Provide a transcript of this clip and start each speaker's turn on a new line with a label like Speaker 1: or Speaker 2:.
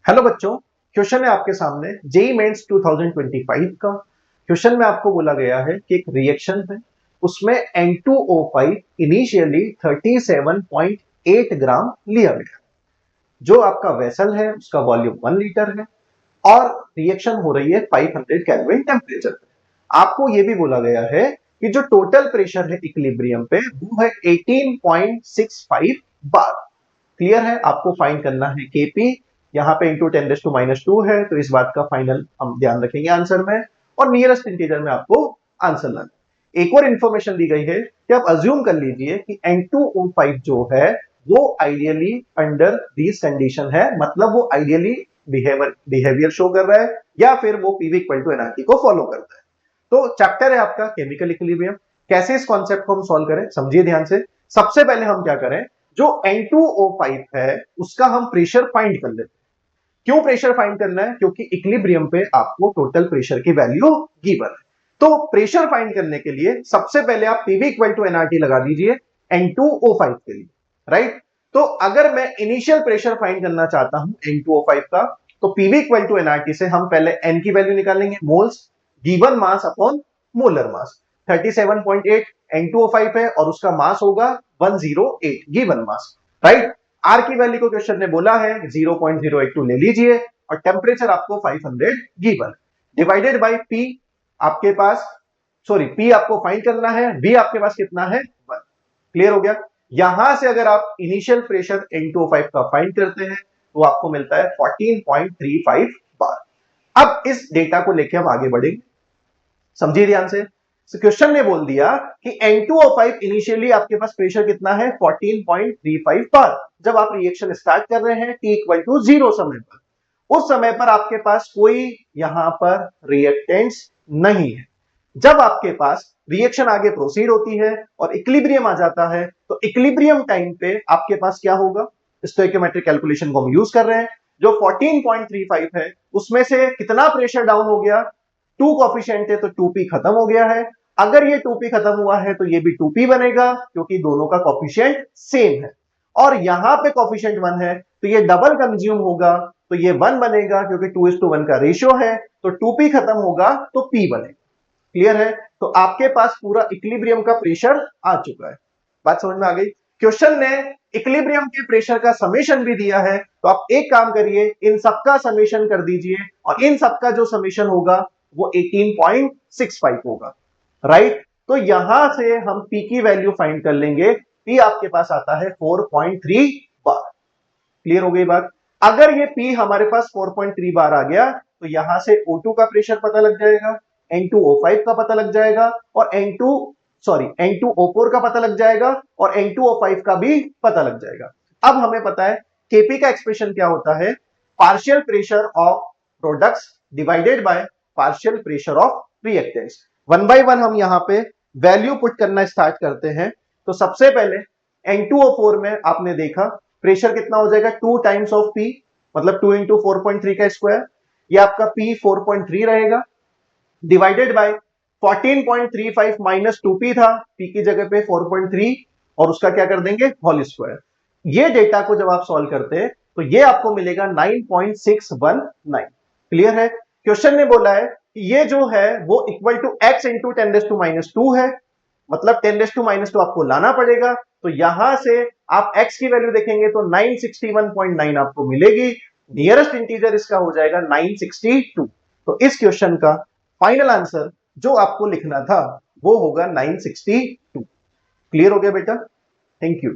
Speaker 1: Hello बच्चों, question है आपके सामने जेई मेंस 2025 का। क्वेश्चन में आपको बोला गया है कि एक रिएक्शन है, उसमें N2O5 इनिशियली 37.8 ग्राम लिया गया। जो आपका वेसल है उसका वॉल्यूम 1 लीटर है और रिएक्शन हो रही है 500 केल्विन टेम्परेचर पे। आपको यह भी बोला गया है कि जो टोटल प्रेशर है इक्विलिब्रियम पे वो है 18.65 बार। क्लियर है? आपको फाइंड करना है केपी, यहां पे इंटू 10⁻² है, तो इस बात का फाइनल हम ध्यान रखेंगे आंसर में, और नियरेस्ट इंटीजर में आपको आंसर लाना। एक और इंफॉर्मेशन दी गई है कि आप अज्यूम कर लीजिए कि N2O5 जो है वो आइडियली अंडर दिस कंडीशन है, मतलब वो आइडियली बिहेवियर शो कर रहा है या फिर वो PV इक्वल टू एनआरटी को फॉलो करता है। तो चैप्टर है आपका केमिकल इक्विलिब्रियम। कैसे इस कॉन्सेप्ट को हम सॉल्व करें, समझिए ध्यान से। सबसे पहले हम क्या करें, जो N2O5 है उसका हम प्रेशर फाइंड कर लेते हैं। क्यों प्रेशर फाइंड करना है? क्योंकि इक्विलिब्रियम पे आपको टोटल प्रेशर की वैल्यू गिवन है। तो प्रेशर फाइंड करने के लिए सबसे पहले आप पीवी इक्वल टू एनआरटी लगा दीजिए N2O5 के लिए, राइट। तो अगर मैं इनिशियल प्रेशर फाइंड करना चाहता हूं N2O5 का, तो पीवी इक्वल टू एनआरटी से हम पहले N की वैल्यू निकालेंगे, moles given mass upon molar mass. 37.8 N2O5 है और उसका मास होगा 108 गिवन मास, राइट। आर की वैल्यू को क्वेश्चन ने बोला है 0.082 ले लीजिए और टेम्परेचर आपको 500 गिवन, डिवाइडेड बाय पी। आपके पास पी आपको फाइंड करना है, वी आपके पास कितना है 1। क्लियर हो गया? यहां से अगर आप इनिशियल प्रेशर N2O5 का फाइंड करते हैं तो आपको मिलता है 14.35 बार। अब इस डेटा को लेकर हम आगे बढ़ेंगे, समझिए ध्यान से। क्वेश्चन ने बोल दिया कि N2O5 इनिशियली आपके पास प्रेशर कितना है 14.35 बार। जब आप रिएक्शन स्टार्ट कर रहे हैं T इक्वल टू 0 समय पर, उस समय पर आपके पास कोई यहां पर रिएक्टेंट्स नहीं है। जब आपके पास रिएक्शन आगे प्रोसीड होती है और इक्विलिब्रियम आ जाता है, तो इक्विलिब्रियम टाइम पे आपके पास क्या होगा, स्टोइकियोमेट्रिक कैलकुलेशन को हम यूज कर रहे हैं। जो 14.35 है उसमें से कितना प्रेशर डाउन हो गया, 2 कॉफिशिएंट है तो 2p खत्म हो गया है। अगर ये 2p खत्म हुआ है तो ये भी 2p बनेगा क्योंकि दोनों का कॉफिशिएंट सेम है। और यहां पे कॉफिशिएंट 1 है तो ये डबल कंज्यूम होगा, तो ये 1 बनेगा क्योंकि 2:1 का रेशियो है, तो 2p खत्म होगा तो p बनेगा। क्लियर है? तो आपके पास पूरा इक्विलिब्रियम का प्रेशर आ चुका है। बात समझ में आ गई? क्वेश्चन ने इक्विलिब्रियम के प्रेशर का समेशन भी दिया है, तो आप एक काम करिए, इन सबका समेशन कर दीजिए और इन सबका जो समेशन होगा वो 18.65 होगा, राइट। तो यहां से हम P की वैल्यू फाइंड कर लेंगे। P आपके पास आता है 4.3 बार। क्लियर हो गई बात? अगर ये P हमारे पास 4.3 बार आ गया तो यहां से O2 का प्रेशर पता लग जाएगा, N2O5 का पता लग जाएगा और N2O4 का पता लग जाएगा और N2O5 का भी पता लग जाएगा। अब हमें पता है Kp का एक्सप्रेशन क्या होता है, partial pressure of products divided by partial pressure of reactants. One by one हम यहां पे वैल्यू पुट करना स्टार्ट करते हैं। तो सबसे पहले N2O4 में आपने देखा प्रेशर कितना हो जाएगा, 2 टाइम्स ऑफ P, मतलब 2 इंटू 4.3 का स्क्वायर, ये आपका P 4.3 रहेगा, डिवाइडेड बाय 14.35 माइनस 2p था, p की जगह पे 4.3 और उसका क्या कर देंगे होल स्क्वायर। ये डेटा को जब आप सॉल्व करते हैं तो ये आपको मिलेगा 9.619। क्लियर है? क्वेश्चन ने बोला है कि ये जो है वो इक्वल टू x इंटू 10⁻² है, मतलब 10⁻² आपको लाना पड़ेगा। तो यहां से आप x की वैल्यू देखेंगे तो 961.9 आपको मिलेगी। नियरेस्ट इंटीजर इसका हो जाएगा 962। तो इस क्वेश्चन का फाइनल आंसर जो आपको लिखना था वो होगा 962। क्लियर हो गया बेटा? Thank you.